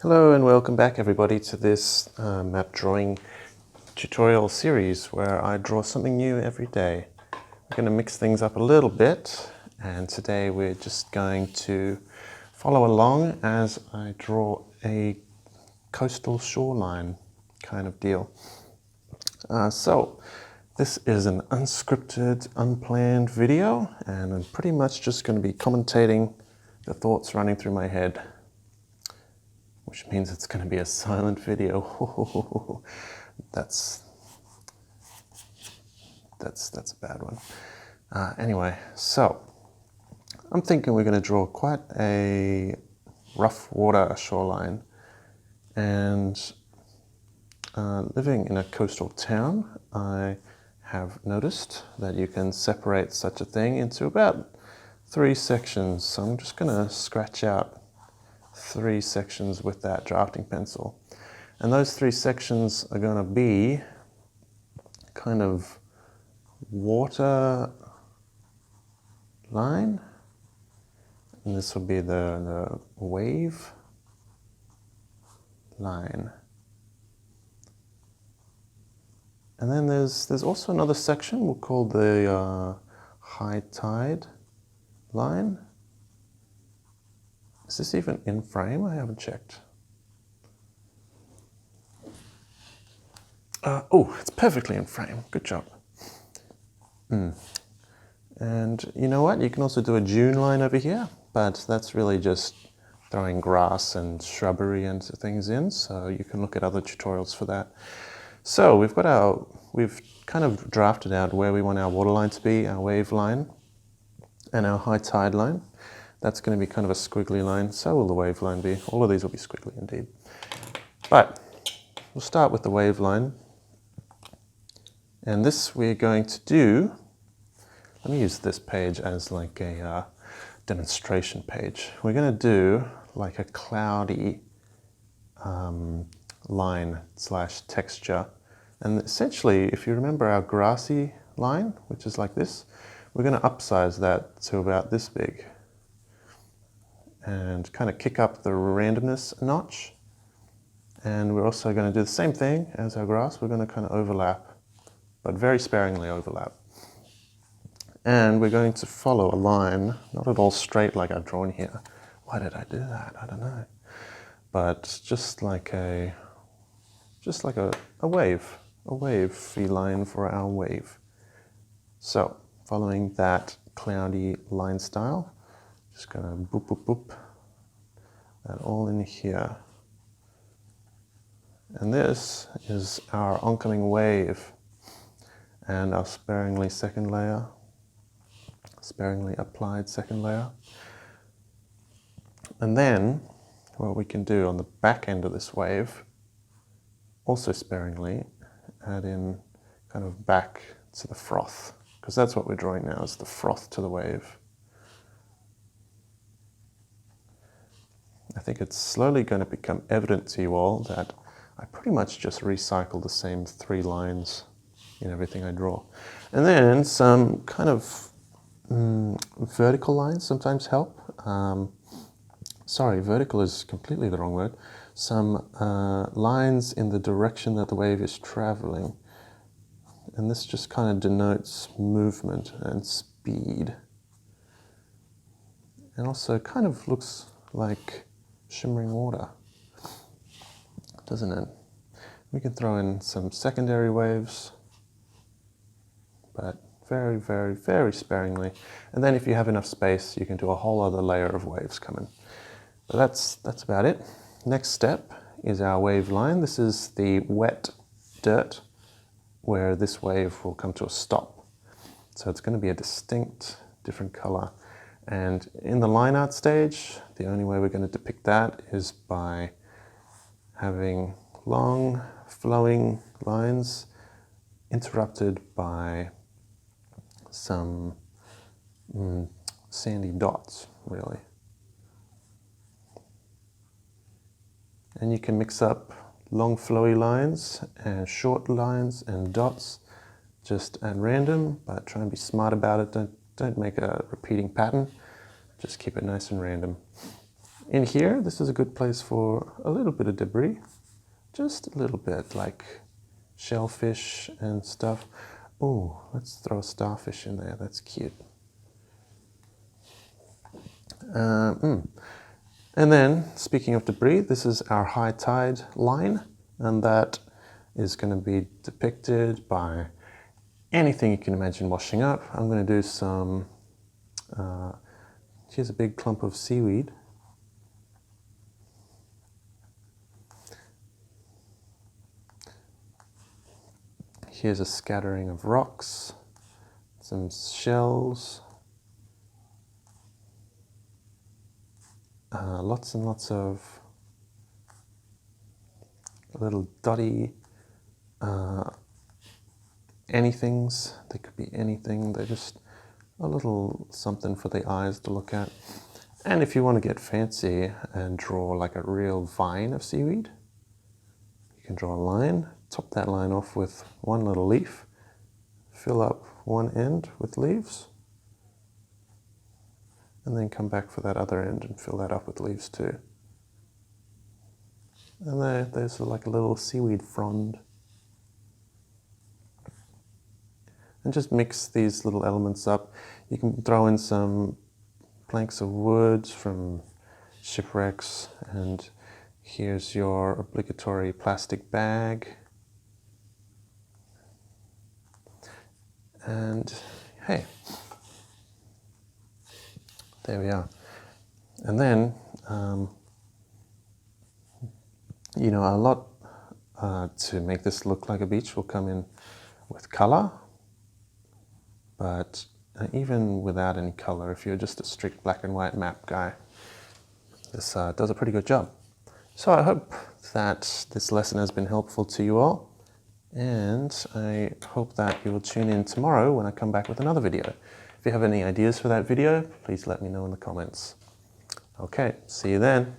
Hello and welcome back everybody to this map drawing tutorial series where I draw something new every day. We're going to mix things up a little bit, and today we're just going to follow along as I draw a coastal shoreline kind of deal. So this is an unscripted, unplanned video, and I'm pretty much just going to be commentating the thoughts running through my head, which means it's going to be a silent video. That's a bad one. Anyway, so I'm thinking we're going to draw quite a rough water shoreline, and living in a coastal town, I have noticed that you can separate such a thing into about 3 sections. So I'm just going to scratch out 3 sections with that drafting pencil. And those 3 sections are going to be kind of water line, and this will be the wave line. And then there's also another section we'll call the high tide line. Is this even in frame? I haven't checked. Oh, it's perfectly in frame. Good job. And you know what? You can also do a dune line over here, but that's really just throwing grass and shrubbery and things in, so you can look at other tutorials for that. So we've kind of drafted out where we want our water line to be, our wave line, and our high tide line. That's going to be kind of a squiggly line, so will the wave line be. All of these will be squiggly indeed. But we'll start with the wave line. And this we're going to do, let me use this page as like a demonstration page. We're going to do like a cloudy line slash texture. And essentially, if you remember our grassy line, which is like this, we're going to upsize that to about this big and kind of kick up the randomness a notch. And we're also going to do the same thing as our grass. We're going to kind of overlap, but very sparingly overlap. And we're going to follow a line, not at all straight like I've drawn here. Why did I do that? I don't know. But just like a wavy line for our wave. So following that cloudy line style, just gonna boop, boop, boop, that all in here. And this is our oncoming wave and our sparingly applied second layer. And then what we can do on the back end of this wave, also sparingly, add in kind of back to the froth, because that's what we're drawing now, is the froth to the wave. I think it's slowly going to become evident to you all that I pretty much just recycle the same 3 lines in everything I draw. And then some kind of vertical lines sometimes help. Sorry, vertical is completely the wrong word. Some lines in the direction that the wave is traveling. And this just kind of denotes movement and speed. And also kind of looks like shimmering water, doesn't it? We can throw in some secondary waves, but very, very, very sparingly. And then if you have enough space, you can do a whole other layer of waves coming. But that's about it. Next step is our wave line. This is the wet dirt where this wave will come to a stop. So it's going to be a distinct, different color. And in the line art stage, the only way we're going to depict that is by having long flowing lines interrupted by some sandy dots, really. And you can mix up long flowy lines and short lines and dots just at random, but try and be smart about it. Don't make a repeating pattern. Just keep it nice and random. In here, this is a good place for a little bit of debris. Just a little bit, like shellfish and stuff. Oh, let's throw a starfish in there. That's cute. And then, speaking of debris, this is our high tide line, and that is going to be depicted by anything you can imagine washing up. I'm going to do some, here's a big clump of seaweed. Here's a scattering of rocks, some shells, lots and lots of little dotty anythings. They could be anything. They're just a little something for the eyes to look at. And if you want to get fancy and draw like a real vine of seaweed, you can draw a line, top that line off with one little leaf, fill up one end with leaves, and then come back for that other end and fill that up with leaves too. And there's like a little seaweed frond. And just mix these little elements up. You can throw in some planks of wood from shipwrecks, and here's your obligatory plastic bag. And hey, there we are. And then, you know, a lot to make this look like a beach will come in with color. But even without any color, if you're just a strict black and white map guy, this does a pretty good job. So I hope that this lesson has been helpful to you all, and I hope that you will tune in tomorrow when I come back with another video. If you have any ideas for that video, please let me know in the comments. Okay, see you then.